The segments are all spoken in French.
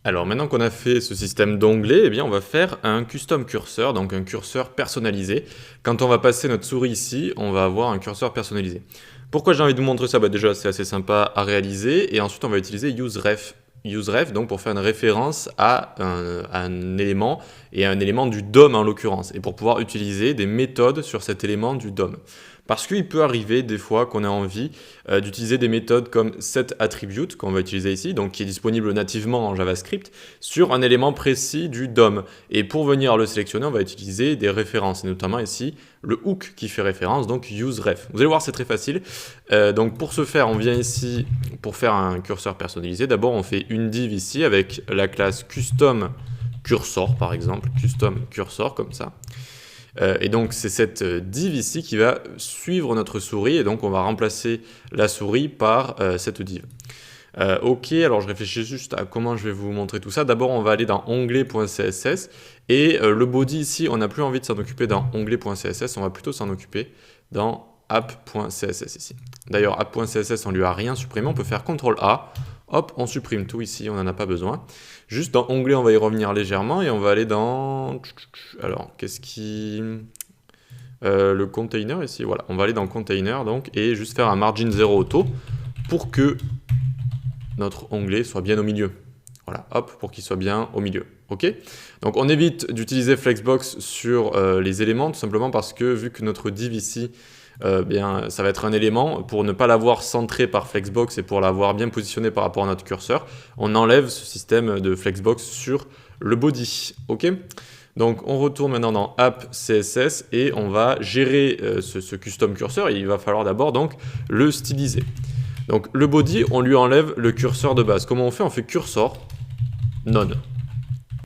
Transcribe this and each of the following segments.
Alors maintenant qu'on a fait ce système d'onglets, eh bien on va faire un custom curseur, donc un curseur personnalisé. Quand on va passer notre souris ici, on va avoir un curseur personnalisé. Pourquoi j'ai envie de vous montrer ça? Déjà c'est assez sympa à réaliser et ensuite on va utiliser useRef. UseRef donc pour faire une référence à un élément et à un élément du DOM en l'occurrence et pour pouvoir utiliser des méthodes sur cet élément du DOM. Parce qu'il peut arriver des fois qu'on ait envie d'utiliser des méthodes comme setAttribute, qu'on va utiliser ici, donc qui est disponible nativement en JavaScript, sur un élément précis du DOM. Et pour venir le sélectionner, on va utiliser des références, et notamment ici le hook qui fait référence, donc useRef. Vous allez voir, c'est très facile. Donc pour ce faire, on vient ici, pour faire un curseur personnalisé, d'abord on fait une div ici avec la classe custom cursor par exemple, custom cursor comme ça. Et donc c'est cette div ici qui va suivre notre souris et donc on va remplacer la souris par cette div. Ok, alors je réfléchis juste à comment je vais vous montrer tout ça. D'abord on va aller dans onglet.css et le body ici on n'a plus envie de s'en occuper dans onglet.css, on va plutôt s'en occuper dans app.css ici. D'ailleurs app.css on lui a rien supprimé, on peut faire CTRL-A. Hop, on supprime tout ici, on n'en a pas besoin. Juste dans onglet, on va y revenir légèrement et on va aller dans... Alors, qu'est-ce qui... le container ici, voilà. On va aller dans container donc et juste faire un margin 0 auto pour que notre onglet soit bien au milieu. Voilà, hop, pour qu'il soit bien au milieu. Ok. Donc on évite d'utiliser Flexbox sur les éléments tout simplement parce que vu que notre div ici bien, ça va être un élément, pour ne pas l'avoir centré par Flexbox et pour l'avoir bien positionné par rapport à notre curseur, on enlève ce système de Flexbox sur le body. Ok. Donc on retourne maintenant dans App CSS et on va gérer ce custom curseur et il va falloir d'abord donc le styliser. Donc le body, on lui enlève le curseur de base. Comment on fait? On fait cursor none.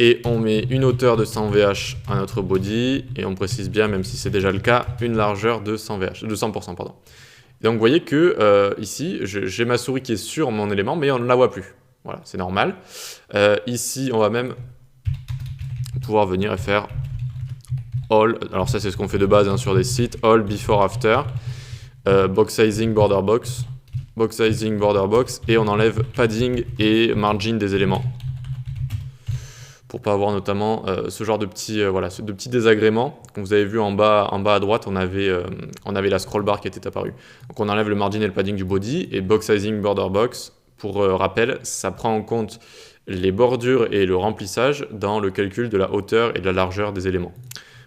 Et on met une hauteur de 100 VH à notre body, et on précise bien, même si c'est déjà le cas, une largeur de 100 VH, de 100%. Pardon. Donc vous voyez que ici, j'ai ma souris qui est sur mon élément, mais on ne la voit plus. Voilà, c'est normal. Ici, on va même pouvoir venir et faire all. Alors ça, c'est ce qu'on fait de base sur des sites. All, before, after. Box sizing, border box. Box sizing, border box. Et on enlève padding et margin des éléments. Pour pas avoir notamment ce genre de petits, de petits désagréments. Comme vous avez vu en bas à droite, on avait la scroll bar qui était apparue. Donc on enlève le margin et le padding du body, et box sizing border box, pour rappel, ça prend en compte les bordures et le remplissage dans le calcul de la hauteur et de la largeur des éléments.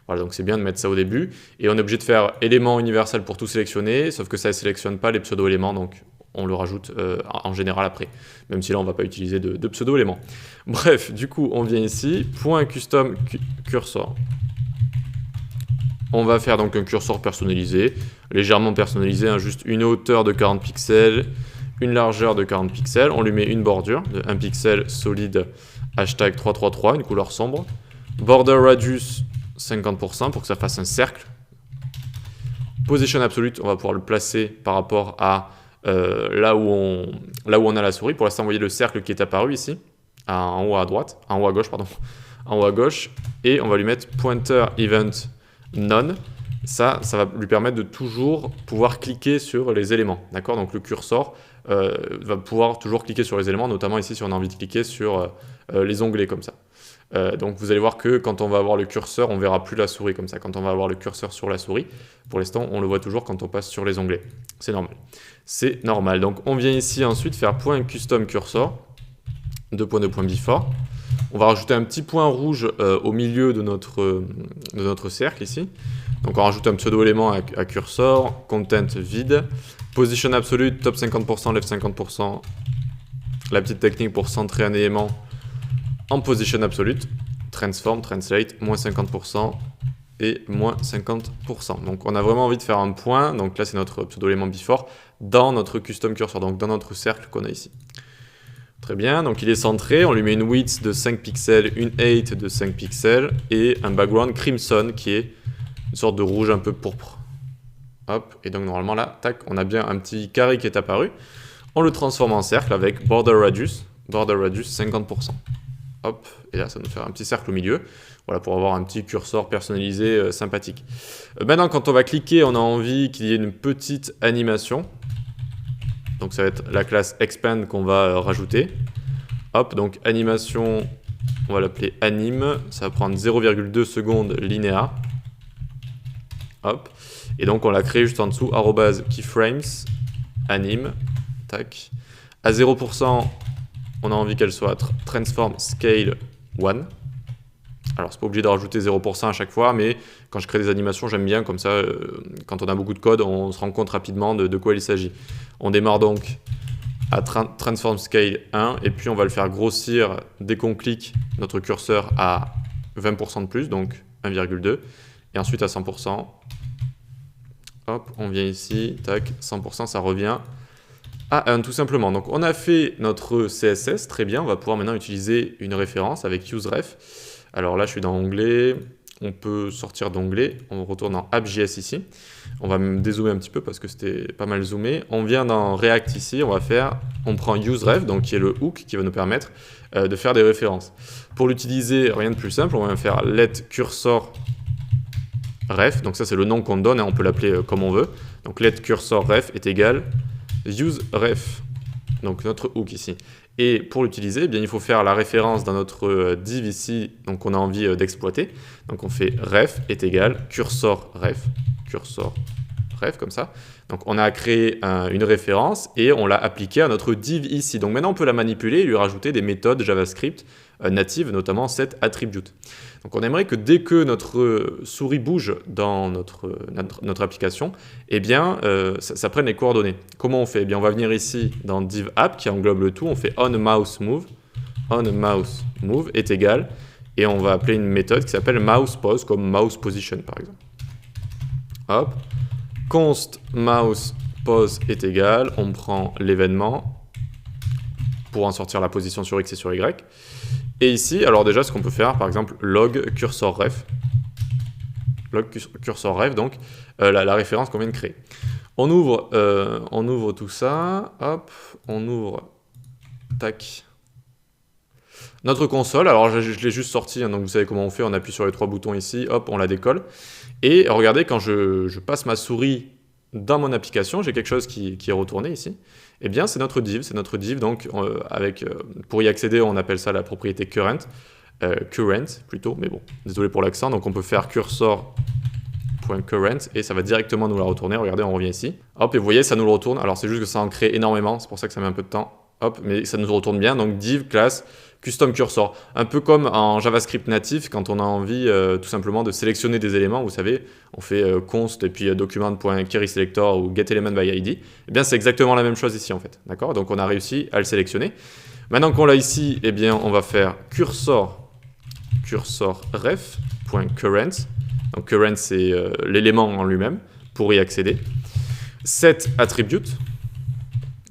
Voilà, donc c'est bien de mettre ça au début. Et on est obligé de faire élément universel pour tout sélectionner, sauf que ça ne sélectionne pas les pseudo-éléments, donc on le rajoute en général après, même si là on ne va pas utiliser de pseudo-éléments. Bref, du coup on vient ici, point custom cursor. On va faire donc un cursor personnalisé, légèrement personnalisé, juste une hauteur de 40 pixels, une largeur de 40 pixels, on lui met une bordure de 1 pixel solide hashtag 333, une couleur sombre, border radius 50% pour que ça fasse un cercle, position absolute, on va pouvoir le placer par rapport à là où on a la souris. Pour l'instant, vous voyez le cercle qui est apparu ici, en haut à droite, en haut à gauche, pardon, en haut à gauche, et on va lui mettre pointer event none. Ça va lui permettre de toujours pouvoir cliquer sur les éléments, d'accord? Donc le cursor va pouvoir toujours cliquer sur les éléments, notamment ici si on a envie de cliquer sur les onglets comme ça. Donc vous allez voir que quand on va avoir le curseur, on ne verra plus la souris comme ça. Quand on va avoir le curseur sur la souris, pour l'instant, on le voit toujours quand on passe sur les onglets. C'est normal. C'est normal. Donc on vient ici ensuite faire point custom cursor, before. On va rajouter un petit point rouge au milieu de notre cercle ici. Donc on rajoute un pseudo-élément à cursor, content vide, position absolute, top 50%, left 50%. La petite technique pour centrer un élément en position absolute, transform, translate, moins 50% et moins 50%. Donc on a vraiment envie de faire un point, donc là c'est notre pseudo-élément before, dans notre custom cursor, donc dans notre cercle qu'on a ici. Très bien, donc il est centré, on lui met une width de 5 pixels, une height de 5 pixels et un background crimson qui est une sorte de rouge un peu pourpre. Hop, et donc normalement là, tac, on a bien un petit carré qui est apparu. On le transforme en cercle avec border radius 50%. Hop, et là ça nous fait un petit cercle au milieu, voilà, pour avoir un petit curseur personnalisé sympathique. Maintenant quand on va cliquer, on a envie qu'il y ait une petite animation, donc ça va être la classe expand qu'on va rajouter. Hop, donc animation, on va l'appeler anime. Ça va prendre 0,2 secondes linéa. Hop. Et donc, on l'a créé juste en dessous, @keyframes, anime. Tac. À 0%, on a envie qu'elle soit transform scale 1. Alors, c'est pas obligé de rajouter 0% à chaque fois, mais quand je crée des animations, j'aime bien, comme ça, quand on a beaucoup de code, on se rend compte rapidement de quoi il s'agit. On démarre donc à transform scale 1, et puis on va le faire grossir dès qu'on clique notre curseur à 20% de plus, donc 1,2, et ensuite à 100%. Hop, on vient ici, tac, 100%, ça revient à 1 tout simplement. Donc on a fait notre CSS, très bien, on va pouvoir maintenant utiliser une référence avec useRef. Alors là, je suis dans onglet, on peut sortir d'onglet, on retourne dans app.js ici. On va même dézoomer un petit peu parce que c'était pas mal zoomé. On vient dans React ici, on prend useRef, donc qui est le hook qui va nous permettre de faire des références. Pour l'utiliser, rien de plus simple, on va faire let cursor ref, donc ça c'est le nom qu'on donne, et on peut l'appeler comme on veut. Donc let cursor ref est égal useRef, donc notre hook ici. Et pour l'utiliser, eh bien, il faut faire la référence dans notre div ici, donc qu'on a envie d'exploiter. Donc on fait ref est égal cursor ref, comme ça. Donc on a créé une référence et on l'a appliquée à notre div ici. Donc maintenant on peut la manipuler et lui rajouter des méthodes JavaScript natives, notamment set attribute. Donc on aimerait que dès que notre souris bouge dans notre application, eh bien ça prenne les coordonnées. Comment on fait? Eh bien on va venir ici dans div app qui englobe le tout, on fait onMouseMove est égal, et on va appeler une méthode qui s'appelle mousePose, comme mouse position par exemple. Hop, const mousePose est égal, on prend l'événement pour en sortir la position sur X et sur Y. Et ici, alors déjà, ce qu'on peut faire, par exemple, log cursor ref, donc la référence qu'on vient de créer. On ouvre tout ça, hop, on ouvre, tac, notre console. Alors je l'ai juste sorti, hein, donc vous savez comment on fait, on appuie sur les 3 boutons ici, hop, on la décolle. Et regardez, quand je passe ma souris dans mon application, j'ai quelque chose qui est retourné ici. Eh bien, c'est notre div, donc pour y accéder, on appelle ça la propriété current plutôt, mais bon, désolé pour l'accent. Donc on peut faire cursor.current et ça va directement nous la retourner. Regardez, on revient ici. Hop, et vous voyez, ça nous le retourne. Alors c'est juste que ça en crée énormément, c'est pour ça que ça met un peu de temps. Hop, mais ça nous retourne bien. Donc div classe custom cursor, un peu comme en JavaScript natif quand on a envie tout simplement de sélectionner des éléments. Vous savez, on fait const et puis document.querySelector ou getElementById. Eh bien, c'est exactement la même chose ici en fait. D'accord? Donc on a réussi à le sélectionner. Maintenant qu'on l'a ici, eh bien, on va faire cursor.ref.current. Donc current, c'est l'élément en lui-même pour y accéder. Set attribute.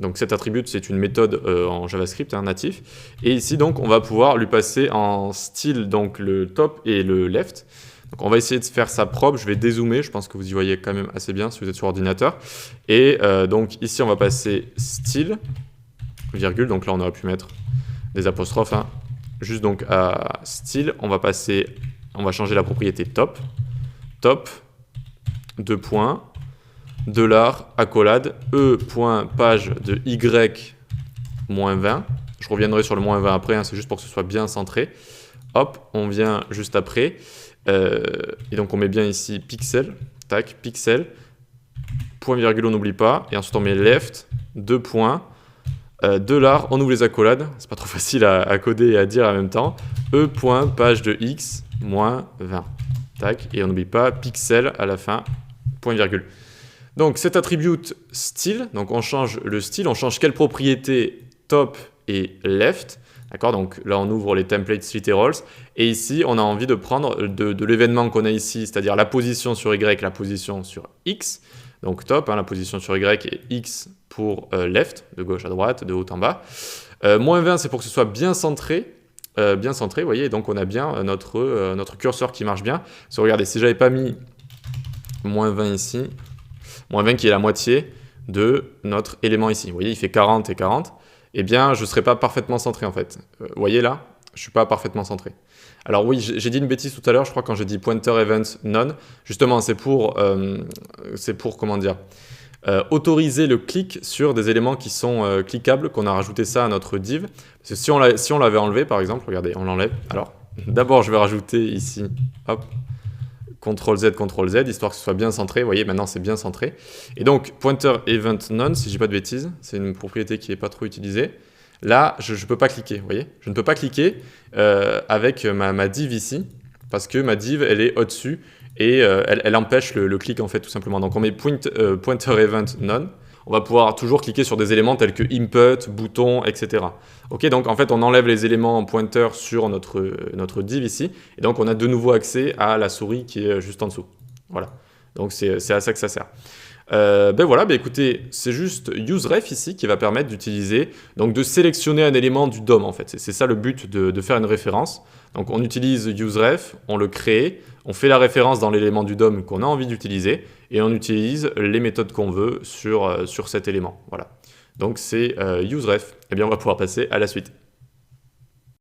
Donc cet attribute, c'est une méthode en JavaScript natif. Et ici, donc, on va pouvoir lui passer en style donc le top et le left. Donc on va essayer de faire ça propre. Je vais dézoomer. Je pense que vous y voyez quand même assez bien si vous êtes sur ordinateur. Et donc ici, on va passer style, virgule. Donc là, on aurait pu mettre des apostrophes. Hein. Juste donc à style, on va changer la propriété top. Top, 2 points. $, e.page de y-20. Je reviendrai sur le -20 après, hein, c'est juste pour que ce soit bien centré. Hop, on vient juste après. Et donc on met bien ici pixel, tac, pixel, point virgule, on n'oublie pas. Et ensuite on met left, 2 points, $, on ouvre les accolades. C'est pas trop facile à coder et à dire en même temps. e.page de x, -20. Tac, et on n'oublie pas pixel à la fin, point virgule. Donc cet attribute style, donc on change le style, on change quelle propriété top et left. D'accord, donc là on ouvre les templates literals et ici on a envie de prendre de l'événement qu'on a ici, c'est-à-dire la position sur Y, la position sur X. Donc top, hein, la position sur Y et X pour left, de gauche à droite, de haut en bas. -20 c'est pour que ce soit bien centré. Vous voyez, donc on a bien notre curseur qui marche bien. So, regardez, si j'avais pas mis -20 ici, -20 qui est la moitié de notre élément ici. Vous voyez, il fait 40 et 40. Eh bien, je ne serai pas parfaitement centré en fait. Vous voyez là, je ne suis pas parfaitement centré. Alors oui, j'ai dit une bêtise tout à l'heure, je crois, quand j'ai dit pointer event none. Justement, c'est pour comment dire, autoriser le clic sur des éléments qui sont cliquables, qu'on a rajouté ça à notre div. Parce que si on l'avait enlevé, par exemple, regardez, on l'enlève. Alors, d'abord, je vais rajouter ici, hop, CTRL-Z, histoire que ce soit bien centré. Vous voyez, maintenant, c'est bien centré. Et donc, pointer event none, si je dis pas de bêtises, c'est une propriété qui n'est pas trop utilisée. Là, je ne peux pas cliquer, vous voyez. Je ne peux pas cliquer avec ma div ici, parce que ma div, elle est au-dessus, et elle empêche le clic, en fait, tout simplement. Donc, on met pointer event none. On va pouvoir toujours cliquer sur des éléments tels que input, bouton, etc. Ok, donc en fait, on enlève les éléments pointer sur notre div ici, et donc on a de nouveau accès à la souris qui est juste en dessous. Voilà, donc c'est à ça que ça sert. Ben voilà, ben écoutez, c'est juste useRef ici qui va permettre d'utiliser, donc de sélectionner un élément du DOM en fait. C'est ça le but de faire une référence. Donc on utilise useRef, on le crée, on fait la référence dans l'élément du DOM qu'on a envie d'utiliser et on utilise les méthodes qu'on veut sur cet élément. Voilà. Donc c'est useRef. Et bien on va pouvoir passer à la suite.